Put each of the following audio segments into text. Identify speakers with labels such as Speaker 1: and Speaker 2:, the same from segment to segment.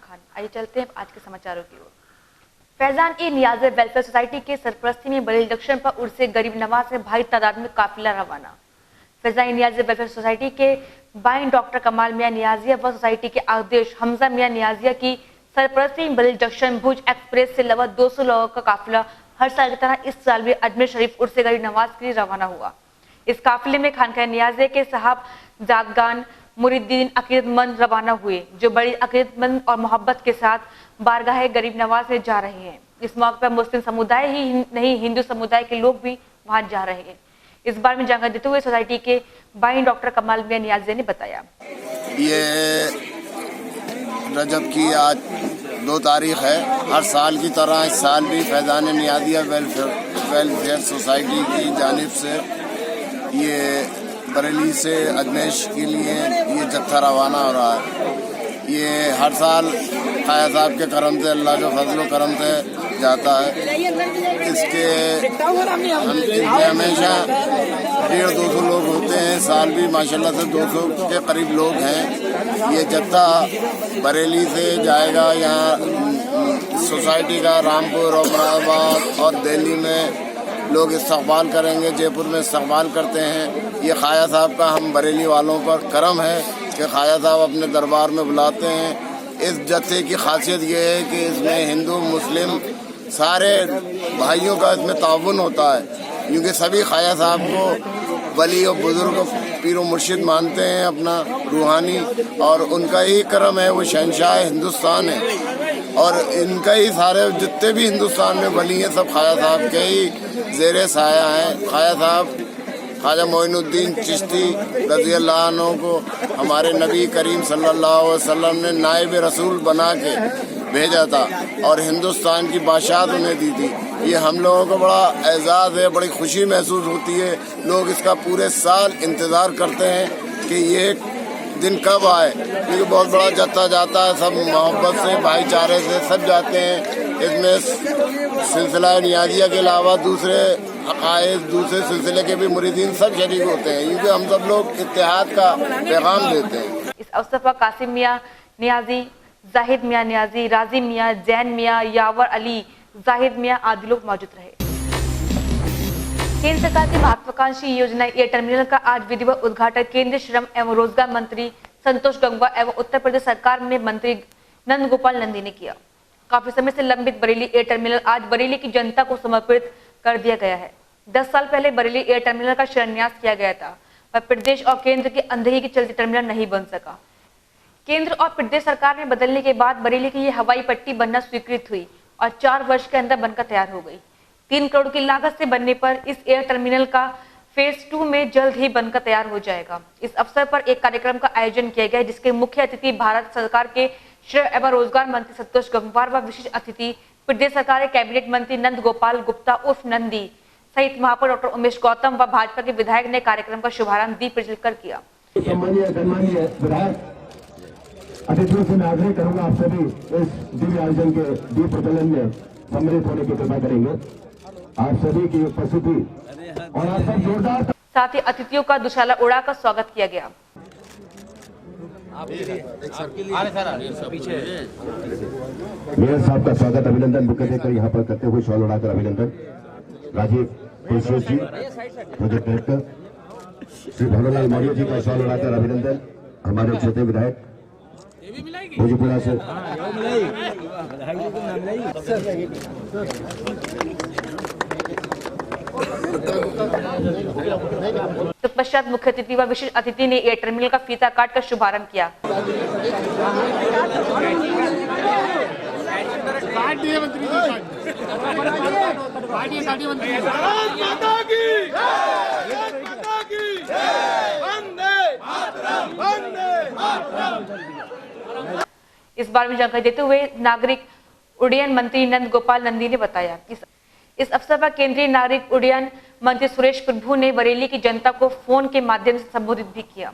Speaker 1: खान। आइए चलते हैं आज के समाचारों की ओर। फैजान ए नियाज़ वेलफेयर सोसाइटी के सरपरस्ती में बरेली जंक्शन पर उर्स गरीब नवाज से भारी तादाद में काफिला रवाना। फैजान ए नियाज़ वेलफेयर सोसाइटी के बाइन डॉक्टर कमाल मियां नियाजिया व सोसाइटी के अध्यक्ष हमजा मियां नियाजिया की सरपरस्ती में बरेली जंक्शन भुज एक्सप्रेस से लगभग 200 लोगों का काफिला हर साल की तरह इस साल भी अजमेर शरीफ उर्स गरीब नवाज के लिए रवाना हुआ। इस काफिले में खानकाह नियाज़े के साहब जादगान मुरीदीन अकीदतमंद रवाना हुए, जो बड़ी अकीदतमंद और मोहब्बत के साथ बारगाह गरीब नवाज में जा रहे हैं। इस मौके पर मुस्लिम समुदाय ही नहीं, हिंदू समुदाय के लोग भी वहां जा रहे हैं। इस बारे में जानकारी देते हुए सोसाइटी के बाइन डॉक्टर कमाल मियां नियाज़े ने बताया,
Speaker 2: ये रजब की आज 2 तारीख है। हर साल की तरह इस साल भी फैजान नियाज़िया वेलफेयर सोसाइटी की जानिब से ये बरेली से अजमेर के लिए ये जत्था रवाना हो रहा है। ये हर साल खाया साहब के करम से, अल्लाह के फजल करम से जाता है। इसके हमेशा 150-200 लोग होते हैं, साल भी माशाल्लाह से 200 के करीब लोग हैं। ये जत्था बरेली से जाएगा, यहाँ सोसाइटी का रामपुर और मुरादाबाद और दिल्ली में लोग इस्तकबाल करेंगे, जयपुर में इस्तकबाल करते हैं। ये खाया साहब का हम बरेली वालों पर करम है कि खाया साहब अपने दरबार में बुलाते हैं। इस जत्थे की खासियत ये है कि इसमें हिंदू मुस्लिम सारे भाइयों का इसमें ताउन होता है, क्योंकि सभी खाया साहब को वली और बुजुर्ग पीर और मुर्शिद मानते हैं अपना रूहानी, और उनका ही करम है, वो शहंशाह हिंदुस्तान है। और इनका ही सारे जितने भी हिंदुस्तान में वली हैं सब खाया साहब के ही ज़ेरे साया हैं। खाया साहब ख्वाजा मोइनुद्दीन चिश्ती रज़ी अल्लाह अन्हु को हमारे नबी करीम सल्लल्लाहु अलैहि वसल्लम ने नायब रसूल बना के भेजा था और हिंदुस्तान की बादशाहत उन्हें दी थी। ये हम लोगों को बड़ा एजाज़ है, बड़ी खुशी महसूस होती है। लोग इसका पूरे साल इंतज़ार करते हैं कि ये दिन कब आए, क्योंकि बहुत बड़ा जत्था जाता है, सब मोहब्बत से भाईचारे से सब जाते हैं। इसमें सिलसिला नियाज़िया के अलावा दूसरे अकायद, दूसरे सिलसिले के भी मुरीदीन सब शरीक होते हैं, क्योंकि हम सब लोग इत्तेहाद का पैगाम देते हैं।
Speaker 1: इस अवसर पर कासिम मियां नियाजी, जाहिद मियां नियाजी, राजी मियां, जैन मियां, यावर अली, जाहिद मियां आदि लोग मौजूद रहे। केंद्र सरकार की महत्वाकांक्षी योजना एयर टर्मिनल का आज विधिवत उद्घाटन केंद्रीय श्रम एवं रोजगार मंत्री संतोष गंगवार एवं उत्तर प्रदेश सरकार में मंत्री नंद गोपाल नंदी ने किया। काफी समय से लंबित बरेली एयर टर्मिनल आज बरेली की जनता को समर्पित कर दिया गया है। 10 साल पहले बरेली एयर टर्मिनल का शिलान्यास किया गया था, पर प्रदेश और केंद्र के अंधेरी के चलते टर्मिनल नहीं बन सका। केंद्र और प्रदेश सरकार में बदलने के बाद बरेली की यह हवाई पट्टी बनना स्वीकृत हुई और 4 वर्ष के अंदर बनकर तैयार हो गई। 3 करोड़ की लागत से बनने पर इस एयर टर्मिनल का फेज 2 में जल्द ही बनकर तैयार हो जाएगा। इस अवसर पर एक कार्यक्रम का आयोजन किया गया, जिसके मुख्य अतिथि भारत सरकार के श्रम एवं रोजगार मंत्री संतोष गंगवार व विशेष अतिथि प्रदेश सरकार के कैबिनेट मंत्री नंद गोपाल गुप्ता उर्फ नंदी सहित महापौर डॉक्टर उमेश गौतम व भाजपा के विधायक ने कार्यक्रम का शुभारंभ दीप प्रज्वलित कर किया।
Speaker 3: अतिथियों से मैं आग्रह करूंगा, आप सभी इस दिव्य आयोजन के दीप प्रज्वलन में सम्मिलित होने की कृपा करेंगे। आप सभी की उपस्थिति और आप सब जोरदार। साथ
Speaker 1: ही अतिथियों का दुशाला उड़ाकर स्वागत किया गया।
Speaker 3: मेयर साहब का स्वागत अभिनंदन बुके देकर यहाँ पर करते हुए शॉल उड़ाकर अभिनंदन। राजीव पुरुषोत्तम जी प्रोजेक्ट डायरेक्टर, श्री भवनलाल मौर्य जी का शॉल उड़ाकर अभिनंदन। हमारे छोटे विधायक भोजपुरा से
Speaker 1: तत्पश्चात मुख्य अतिथि व विशेष अतिथि ने एयर टर्मिनल का फीता काट कर शुभारंभ किया। इस बारे में जानकारी देते हुए नागरिक उड्डयन मंत्री नंद गोपाल नंदी ने बताया, इस अवसर पर केंद्रीय नागरिक उड्डयन मंत्री सुरेश प्रभु ने बरेली की जनता को फोन के माध्यम से संबोधित भी किया।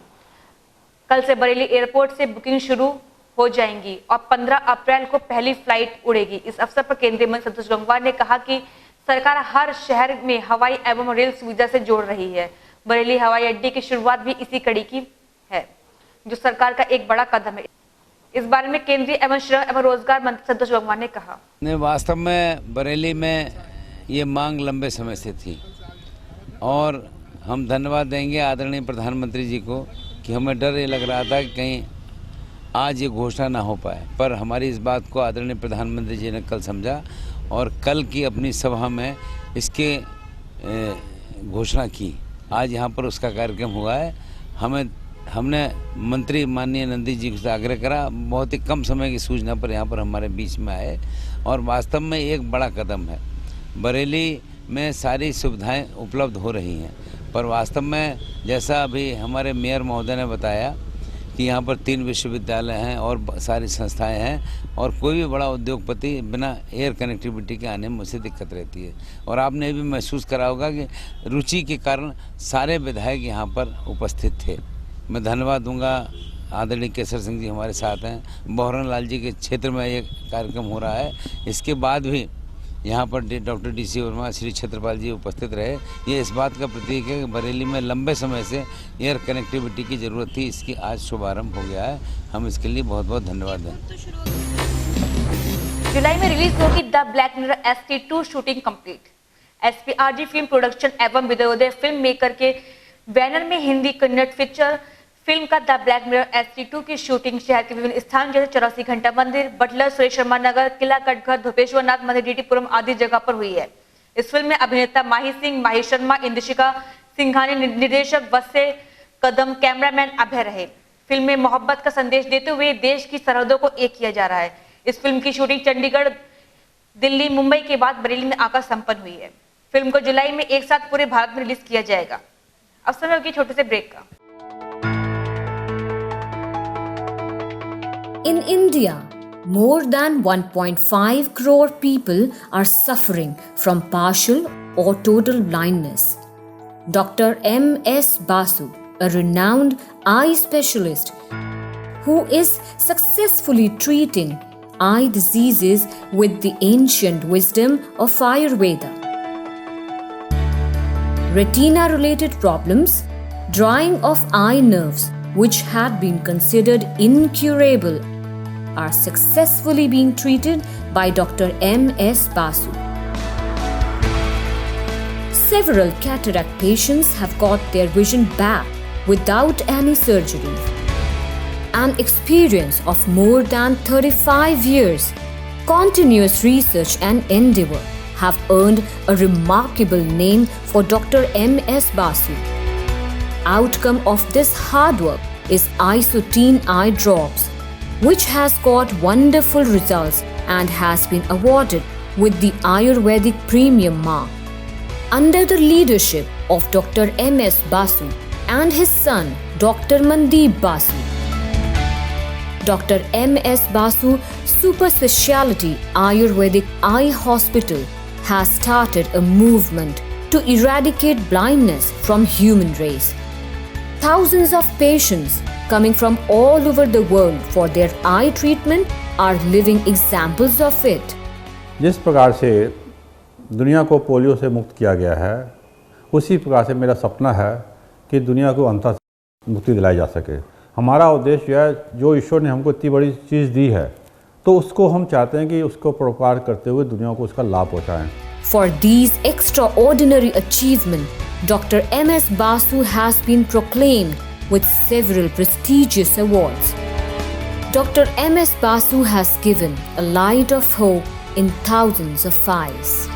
Speaker 1: कल से बरेली एयरपोर्ट से बुकिंग शुरू हो जाएंगी और 15 अप्रैल को पहली फ्लाइट उड़ेगी। इस अवसर पर केंद्रीय मंत्री संतोष गंगवार ने कहा कि सरकार हर शहर में हवाई एवं रेल सुविधा से जोड़ रही है। बरेली हवाई अड्डे की शुरुआत भी इसी कड़ी की है, जो सरकार का एक बड़ा कदम है। इस बारे में केंद्रीय एवं श्रम एवं रोजगार मंत्री संतोष गंगवार ने कहा।
Speaker 4: वास्तव में बरेली में ये मांग लंबे समय से थी और हम धन्यवाद देंगे आदरणीय प्रधानमंत्री जी को कि हमें डर ये लग रहा था कि कहीं आज ये घोषणा ना हो पाए, पर हमारी इस बात को आदरणीय प्रधानमंत्री जी ने कल समझा और कल की अपनी सभा में इसके घोषणा की। आज यहाँ पर उसका कार्यक्रम हुआ है। हमने मंत्री माननीय नंदी जी से आग्रह करा, बहुत ही कम समय की सूचना पर यहाँ पर हमारे बीच में आए और वास्तव में एक बड़ा कदम है। बरेली में सारी सुविधाएं उपलब्ध हो रही हैं, पर वास्तव में जैसा अभी हमारे मेयर महोदय ने बताया कि यहाँ पर 3 विश्वविद्यालय हैं और सारी संस्थाएं हैं और कोई भी बड़ा उद्योगपति बिना एयर कनेक्टिविटी के आने में मुझसे दिक्कत रहती है। और आपने ये भी महसूस करा होगा कि रुचि के कारण सारे विधायक यहाँ पर उपस्थित थे। मैं धन्यवाद दूंगा, आदरणीय केसर सिंह जी हमारे साथ हैं, बहरन लाल जी के क्षेत्र में ये कार्यक्रम हो रहा है। इसके बाद भी यहाँ पर डॉक्टर DC वर्मा, श्री छत्रपाल जी उपस्थित रहे। ये इस बात का प्रतीक है कि बरेली में लंबे समय से एयर कनेक्टिविटी की ज़रूरत थी, इसकी आज शुभारंभ हो गया है। हम इसके लिए बहुत बहुत धन्यवाद दें।
Speaker 1: जुलाई में रिलीज होगी the black mirror ST2 shooting complete. SPRG film production एवं विदयोदय फिल्म मेकर के बैनर में हिंदी कन्नड़ फीचर फिल्म का द ब्लैक मिरर ST2 की शूटिंग शहर के विभिन्न स्थान जैसे 84 घंटा मंदिर, बटलर, सुरेश शर्मा नगर, किला कटघर, धोपेश्वर नाथ मंदिर, DT पुरम आदि जगह पर हुई है। इस फिल्म में अभिनेता माही सिंह, माही शर्मा, इंद्रशिका सिंघानी, निर्देशक वत्से कदम, कैमरामैन अभय रहे। फिल्म में मोहब्बत का संदेश देते हुए देश की सरहदों को एक किया जा रहा है। इस फिल्म की शूटिंग चंडीगढ़, दिल्ली, मुंबई के बाद बरेली में आकर संपन्न हुई है। फिल्म को जुलाई में एक साथ पूरे भारत में रिलीज किया जाएगा। अब समय होगी छोटे से ब्रेक का।
Speaker 5: In India, more than 1.5 crore people are suffering from partial or total blindness. Dr. M.S. Basu, a renowned eye specialist who is successfully treating eye diseases with the ancient wisdom of Ayurveda. Retina-related problems, drying of eye nerves, which had been considered incurable, are successfully being treated by Dr. M.S. Basu. Several cataract patients have got their vision back without any surgery. An experience of more than 35 years, continuous research and endeavor have earned a remarkable name for Dr. M.S. Basu. Outcome of this hard work is Isotene eye drops, which has got wonderful results and has been awarded with the Ayurvedic Premium Mark. Under the leadership of Dr. M.S. Basu and his son Dr. Mandeep Basu, Dr. M.S. Basu Super Speciality Ayurvedic Eye Hospital has started a movement to eradicate blindness from human race. Thousands of patients coming from all over the world for their eye treatment are living examples of it.
Speaker 6: जिस प्रकार से दुनिया को polio से मुक्त किया गया है, उसी प्रकार से मेरा सपना है कि दुनिया को अंततः मुक्ति दिलाई जा सके। हमारा उद्देश्य है, जो ईश्वर ने हमको इतनी बड़ी चीज़ दी है, तो उसको हम चाहते हैं कि उसको प्रोपार करते हुए दुनिया को उसका लाभ पहुँचाएँ।
Speaker 5: For these extraordinary achievements, Dr. M.S. Basu has been proclaimed with several prestigious awards. Dr. M.S. Basu has given a light of hope in thousands of eyes.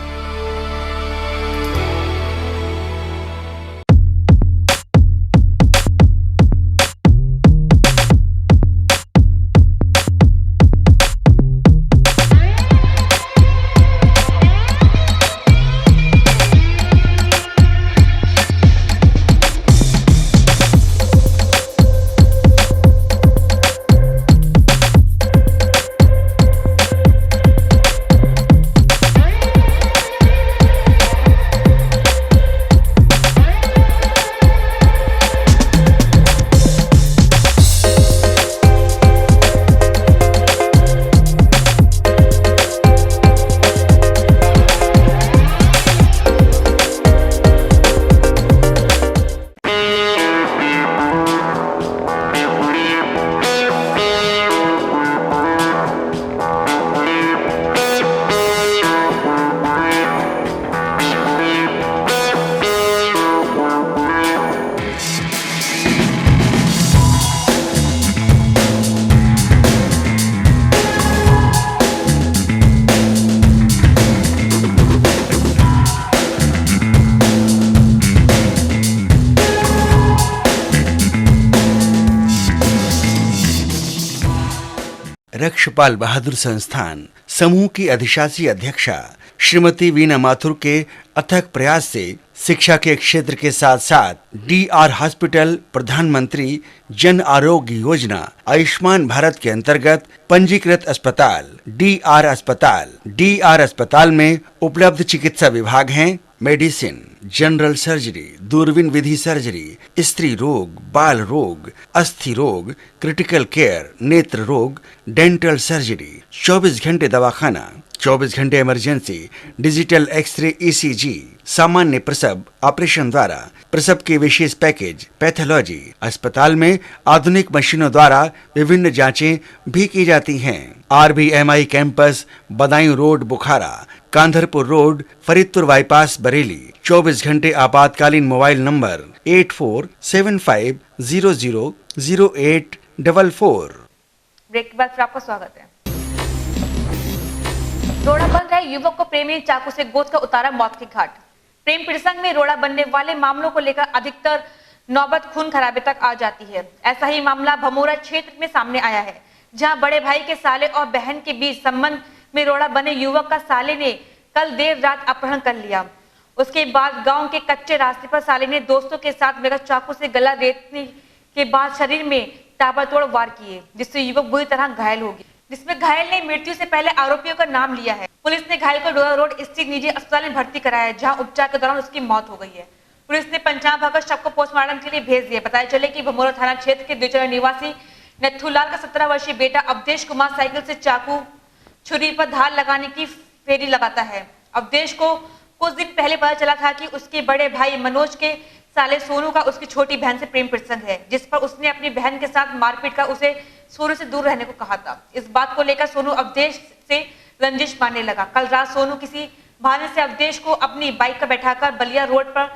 Speaker 7: Rakshpal बहादुर संस्थान समूह की अधिशासी अध्यक्षा श्रीमती वीना माथुर के अथक प्रयास से शिक्षा के क्षेत्र के साथ साथ DR हॉस्पिटल, प्रधानमंत्री जन आरोग्य योजना, आयुष्मान भारत के अंतर्गत पंजीकृत अस्पताल DR अस्पताल में उपलब्ध चिकित्सा विभाग हैं मेडिसिन, जनरल सर्जरी, दूरबीन विधि सर्जरी, स्त्री रोग, बाल रोग, अस्थि रोग, क्रिटिकल केयर, नेत्र रोग, डेंटल सर्जरी, 24 घंटे दवाखाना, 24 घंटे इमरजेंसी, डिजिटल एक्सरे ECG, सामान्य प्रसव ऑपरेशन द्वारा प्रसव के विशेष पैकेज, पैथोलॉजी। अस्पताल में आधुनिक मशीनों द्वारा विभिन्न जांचें भी की जाती हैं। RBMI कैंपस, बदायूं रोड बुखारा, कांधरपुर रोड, फरीदपुर बाईपास बरेली। 24 घंटे आपातकालीन मोबाइल नंबर 8475000844।
Speaker 1: ब्रेक के बाद फिर आपका स्वागत है। रोड़ा बन रहे युवक को प्रेमी ने चाकू से गोद कर उतारा मौत के घाट। प्रेम प्रसंग में रोड़ा बनने वाले मामलों को लेकर अधिकतर नौबत खून खराबे तक आ जाती है। ऐसा ही मामला भमोरा क्षेत्र में सामने आया है, जहां बड़े भाई के साले और बहन के बीच संबंध में रोड़ा बने युवक का साले ने कल देर रात अपहरण कर लिया। उसके बाद गांव के कच्चे रास्ते पर साले ने दोस्तों के साथ मिलकर चाकू से गला रेतने के बाद शरीर में ताबड़तोड़ वार किए, जिससे युवक बुरी तरह घायल हो गया, जिसमें घायल ने मृत्यु से पहले आरोपियों का नाम लिया है। पुलिस ने घायल को डोरा रोड स्थित निजी अस्पताल में भर्ती कराया है, जहां उपचार के दौरान उसकी मौत हो गई है। पुलिस ने पंचांग भरकर शव को पोस्टमार्टम के लिए भेज दिया। बताया चले कि भमोरा थाना क्षेत्र के द्विचरण निवासी नथुलाल का 17 वर्षीय बेटा अवधेश कुमार साइकिल से चाकू छुरी पर धार लगाने की फेरी लगाता है। अवधेश को कुछ दिन पहले पता चला था कि उसके बड़े भाई मनोज के साले सोनू का उसकी छोटी बहन से प्रेम प्रसंग है, जिस पर उसने अपनी बहन के साथ मारपीट कर उसे सोनू से दूर रहने को कहा था। इस बात को लेकर सोनू अवधेश से रंजिश मानने लगा। कल रात सोनू किसी बहाने से अवधेश को अपनी बाइक पर बैठाकर बलिया रोड पर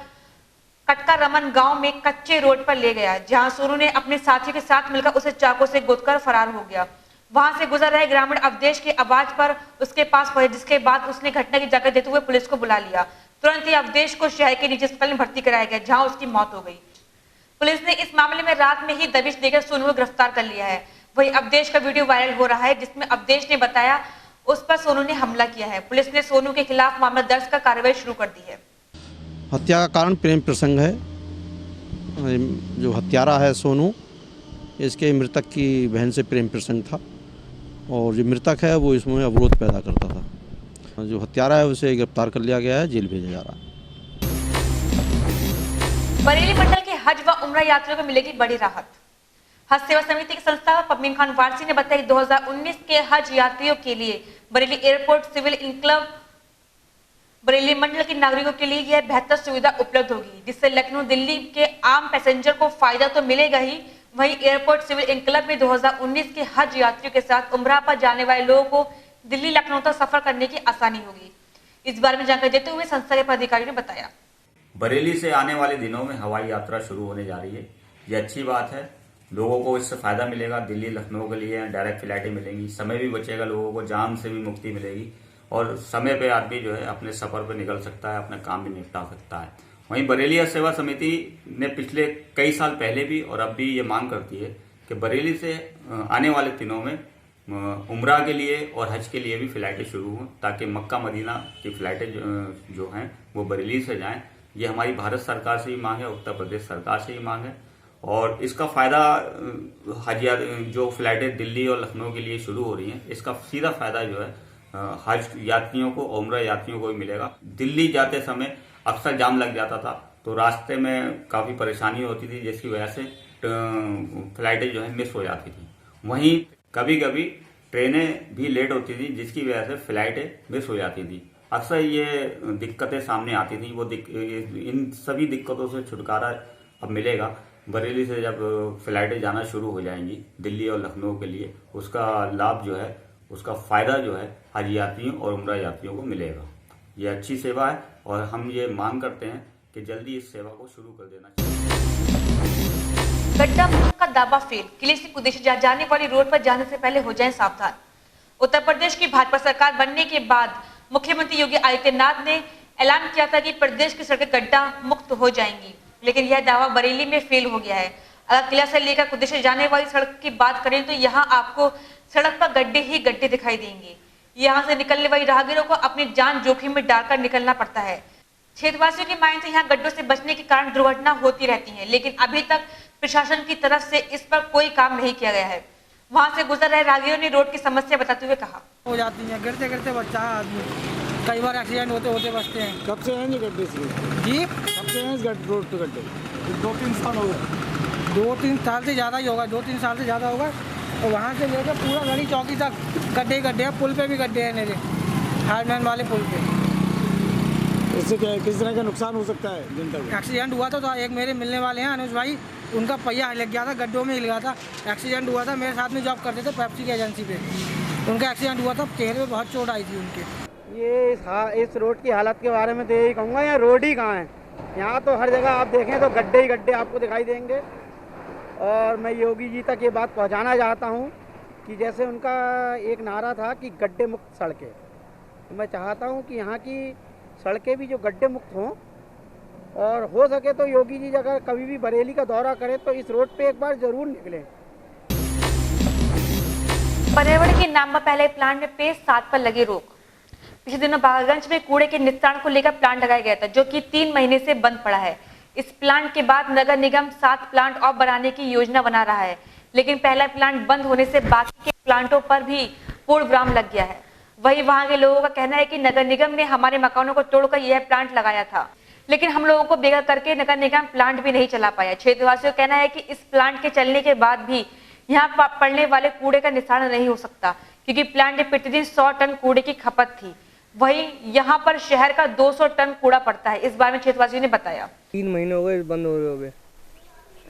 Speaker 1: कटका रमन गांव में कच्चे रोड पर ले गया, जहां सोनू ने अपने साथी के साथ मिलकर उसे चाकू से गोदकर फरार हो गया। वहां से गुजर रहे ग्रामीण अवधेश की आवाज पर उसके पास पहुंचे, जिसके बाद उसने घटना की जानकारी देते हुए पुलिस को बुला लिया। तुरंत ही अवधेश को शहर के निजी अस्पताल में भर्ती कराया गया, जहां उसकी मौत हो गई। पुलिस ने इस मामले में रात में ही दबिश देकर सोनू को गिरफ्तार कर लिया है। वही अवधेश का वीडियो वायरल हो रहा है, जिसमें अवधेश ने बताया उस पर सोनू ने हमला किया है। पुलिस ने सोनू के खिलाफ मामला दर्ज कर कार्रवाई शुरू कर दी है।
Speaker 8: हत्या का कारण प्रेम प्रसंग है। जो हत्यारा है सोनू, इसके मृतक की बहन से प्रेम प्रसंग था और जो मृतक है वो इसमें अवरोध पैदा करता था। जो हत्यारा है उसे गिरफ्तार कर लिया गया है, जेल भेजा जा रहा है।
Speaker 1: बरेली मंडल के हज व उम्रा यात्रियों को मिलेगी बड़ी राहत। हज सेवा समिति के संस्थापक पम्मीन खान वारसी ने बताया कि 2019 के हज यात्रियों के लिए बरेली एयरपोर्ट सिविल इंक्लव बरेली मंडल के नागरिकों के लिए यह बेहतर सुविधा उपलब्ध होगी, जिससे लखनऊ दिल्ली के आम पैसेंजर को फायदा तो मिलेगा ही, वहीं एयरपोर्ट सिविल इंक्लव में 2019 के हज यात्रियों के साथ उम्रा पर जाने वाले लोगों को दिल्ली लखनऊ तक सफर करने की आसानी होगी। इस बारे में जानकारी देते हुए संस्था के पदाधिकारी ने बताया,
Speaker 9: बरेली से आने वाले दिनों में हवाई यात्रा शुरू होने जा रही है। ये अच्छी बात है, लोगों को इससे फायदा मिलेगा। दिल्ली लखनऊ के लिए डायरेक्ट फ्लाइटें मिलेंगी, समय भी बचेगा, लोगों को जाम से भी मुक्ति मिलेगी और समय पे आदमी जो है अपने सफर पे निकल सकता है, अपना काम भी निपटा सकता है। वहीं बरेली सेवा समिति ने पिछले कई साल पहले भी और अब भी ये मांग करती है कि बरेली से आने वाले दिनों में उम्रा के लिए और हज के लिए भी फ्लाइटें शुरू हों, ताकि मक्का मदीना की फ्लाइटें जो हैं वो बरेली से जाएं। ये हमारी भारत सरकार से ही मांग है, उत्तर प्रदेश सरकार से ही मांग है और इसका फायदा हज जो फ्लाइटें दिल्ली और लखनऊ के लिए शुरू हो रही हैं, इसका सीधा फायदा जो है हज यात्रियों को, उम्रा यात्रियों को भी मिलेगा। दिल्ली जाते समय अक्सर जाम लग जाता था, तो रास्ते में काफी परेशानी होती थी, जिसकी वजह से फ्लाइटें जो है मिस हो जाती थी। वहीं कभी कभी ट्रेनें भी लेट होती थी, जिसकी वजह से फ्लाइटें मिस हो जाती थी। अक्सर ये दिक्कतें सामने आती थी। इन सभी दिक्कतों से छुटकारा अब मिलेगा। बरेली से जब फ्लाइटें जाना शुरू हो जाएंगी दिल्ली और लखनऊ के लिए, उसका लाभ जो है, उसका फायदा जो है हज यात्रियों और उम्रा यात्रियों को मिलेगा। ये अच्छी सेवा है और हम ये मांग करते हैं कि जल्दी इस सेवा को शुरू कर देना चाहिए।
Speaker 1: गड्ढा मुक्त का दावा फेल, किले से कुदेश जाने वाली रोड पर जाने से पहले हो जाएं सावधान। उत्तर प्रदेश की भाजपा सरकार बनने के बाद मुख्यमंत्री योगी आदित्यनाथ ने ऐलान किया था कि प्रदेश की सड़कें गड्ढा मुक्त हो जाएंगी, लेकिन यह दावा बरेली में फेल हो गया है। अगर किला से लेकर कुदेश जाने वाली सड़क की बात करें तो यहाँ आपको सड़क पर गड्ढे ही गड्ढे दिखाई देंगे। यहाँ से निकलने वाली राहगीरों को अपनी जान जोखिम में डालकर निकलना पड़ता है। क्षेत्रवासियों की मांग से यहाँ गड्ढों से बचने के कारण दुर्घटना होती रहती है, लेकिन अभी तक प्रशासन की तरफ से इस पर कोई काम नहीं किया गया है। वहाँ से गुजर रहे राहगीरों ने रोड की समस्या बताते हुए कहा,
Speaker 10: हो जाती है, गिरते गिरते बच्चा है आदमी, कई बार एक्सीडेंट होते होते बचते हैं।
Speaker 11: कब से हैं ये गड्ढे से?
Speaker 10: जी,
Speaker 11: कब से हैं इस रोड पे गड्ढे? 2-3 साल हो गए।
Speaker 10: 2-3 साल से ज़्यादा ही होगा, 2-3 साल से ज़्यादा होगा। और वहाँ से लेकर पूरा गली चौकी तक गड्ढे गड्ढे हैं। पुल पे भी गड्ढे हैं मेरे, हार्डमैन वाले पुल पे।
Speaker 11: इससे क्या किस तरह का नुकसान हो सकता है जनता को?
Speaker 10: एक्सीडेंट हुआ तो एक मेरे मिलने वाले हैं अनुज भाई, उनका पहिया लग गया था, गड्ढों में हिल गया था, एक्सीडेंट हुआ था। मेरे साथ में जॉब करते थे पेप्सी की एजेंसी पे, उनका एक्सीडेंट हुआ था, चेहरे पे बहुत चोट आई थी उनके।
Speaker 12: ये इस रोड की हालत के बारे में तो यही कहूँगा, यहाँ रोड ही कहाँ है। यहाँ तो हर जगह आप देखें तो गड्ढे ही गड्ढे आपको दिखाई देंगे। और मैं योगी जी तक ये बात पहुँचाना चाहता हूँ कि जैसे उनका एक नारा था कि गड्ढे मुक्त सड़कें, तो मैं चाहता हूँ कि यहाँ की सड़कें भी जो गड्ढे मुक्त हों, और हो सके तो योगी जी अगर कभी भी बरेली का दौरा करें तो इस रोड पे एक बार जरूर निकलें।
Speaker 1: पर्यावरण के नाम पर पहले प्लांट में पेड़ 7 पर लगी रोक। पिछले दिनों बागरगंज में कूड़े के निस्तारण को लेकर प्लांट लगाया गया था, जो कि 3 महीने से बंद पड़ा है। इस प्लांट के बाद नगर निगम 7 प्लांट और बनाने की योजना बना रहा है, लेकिन पहला प्लांट बंद होने से बाकी के प्लांटों पर भी पूर्ण विराम लग गया है। वही वहां के लोगों का कहना है कि नगर निगम ने हमारे मकानों को तोड़कर यह प्लांट लगाया था, लेकिन हम लोगों को बेघर करके नगर निगम प्लांट भी नहीं चला पाया। क्षेत्रवासियों का कहना है कि इस प्लांट के चलने के बाद भी यहाँ पड़ने वाले कूड़े का निस्तारण नहीं हो सकता, क्योंकि प्लांट में प्रतिदिन 100 टन कूड़े की खपत थी। वहीं यहाँ पर शहर का 200 टन कूड़ा पड़ता है। इस बारे में क्षेत्रवासियों ने बताया,
Speaker 12: 3 महीने हो गए बंद हुए हुए।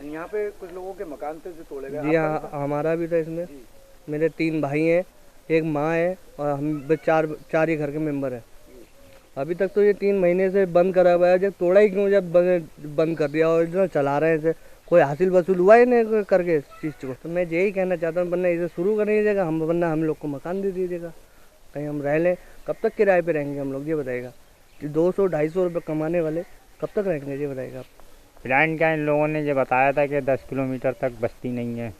Speaker 11: यहाँ पे कुछ लोगों के मकान थे जो तोड़े गए।
Speaker 12: जी हाँ, हमारा भी था इसमें। मेरे 3 भाई हैं, एक माँ है और हम चार ही घर के मेंबर हैं। अभी तक तो ये 3 महीने से बंद करा हुआ है। जब तोड़ा ही क्यों, जब बंद कर दिया और इतना चला रहे हैं, कोई हासिल वसूल हुआ ही नहीं करके इस चीज़ को। तो मैं यही कहना चाहता हूँ, वरना इसे शुरू कर दीजिएगा, वरना हम लोग को मकान दे दीजिएगा, कहीं हम रह लें। कब तक किराए पे रहेंगे हम लोग, ये बताएगा। 200-250 रुपये कमाने वाले कब तक रहेंगे, ये बताएगा।
Speaker 13: प्लान क्या, इन लोगों ने ये बताया था कि 10 किलोमीटर तक बस्ती नहीं है,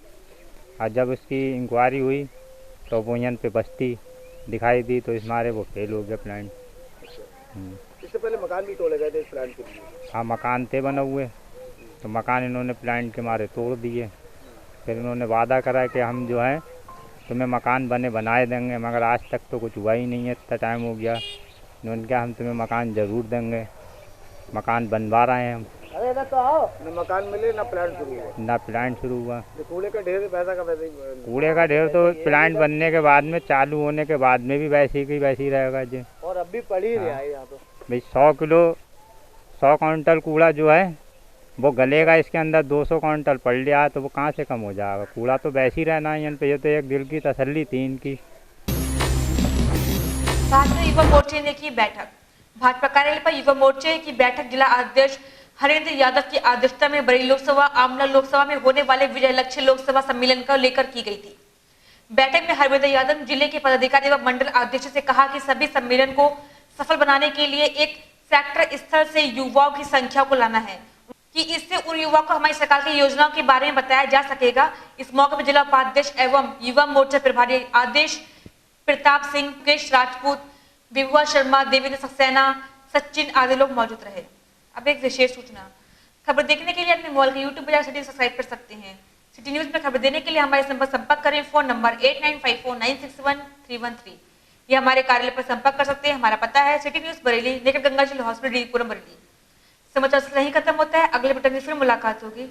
Speaker 13: और जब उसकी इंक्वायरी हुई तो बोयन पे बस्ती दिखाई दी, तो इस मारे वो फेल हो गया प्लांट।
Speaker 11: इससे पहले मकान भी तोड़े गए थे इस प्लांट के लिए?
Speaker 13: हाँ, मकान थे बने हुए, तो मकान इन्होंने प्लांट के मारे तोड़ दिए। फिर इन्होंने वादा करा कि हम जो है तुम्हें मकान बनाए देंगे, मगर आज तक तो कुछ हुआ ही नहीं है। इतना टाइम हो गया, इन्होंने कहा हम तुम्हें मकान ज़रूर देंगे। मकान बनवा रहे हैं हम।
Speaker 11: अरे ना तो आओ, न मकान मिले ना प्लांट शुरू हुआ।
Speaker 13: ना प्लांट शुरू हुआ।
Speaker 11: कूड़े का ढेर पैसा का वैसे ही,
Speaker 13: कूड़े का ढेर तो प्लांट बनने के बाद में, चालू होने के बाद में भी वैसे ही रहेगा जी।
Speaker 11: और अब भी पड़ी रहा है यहाँ पे
Speaker 13: भाई। 100 क्विंटल कूड़ा जो है वो गलेगा, इसके अंदर 200 क्विंटल पड़ लिया तो वो कहाँ से कम हो जाएगा। कूड़ा तो वैसे ही रहना है यहाँ पे। ये तो एक दिल की तसल्ली थी इनकी।
Speaker 1: भारतीय युवा मोर्चे ने की बैठक। भाजपा कार्यालय पर युवा मोर्चे की बैठक जिला अध्यक्ष हरेंद्र यादव की अध्यक्षता में बरेली लोकसभा आमला लोकसभा में होने वाले विजय लक्ष्य लोकसभा सम्मेलन को लेकर की गई थी। बैठक में हरेंद्र यादव जिले के पदाधिकारी व मंडल अध्यक्ष से कहा कि सभी सम्मेलन को सफल बनाने के लिए एक सेक्टर स्तर से युवाओं की संख्या को लाना है, कि इससे उन युवाओं को हमारी सरकार की योजनाओं के बारे में बताया जा सकेगा। इस मौके पर जिला उपाध्यक्ष एवं युवा मोर्चा प्रभारी आदेश प्रताप सिंह, मुकेश राजपूत, विभुआ शर्मा, देवेंद्र सक्सेना, सचिन आदि लोग मौजूद रहे। अब एक विशेष सूचना, खबर देखने के लिए अपने मोबाइल के यूट्यूब पर सिटी सब्सक्राइब कर सकते हैं। सिटी न्यूज में खबर देने के लिए हमारे संपर्क करें। Phone number 8954961313। ये हमारे कार्यालय पर संपर्क कर सकते हैं। हमारा पता है सिटी न्यूज बरेली, निकट गंगा जी हॉस्पिटल, बरेली। समाचार नहीं खत्म होता है, अगले बुलेटिन में फिर मुलाकात होगी।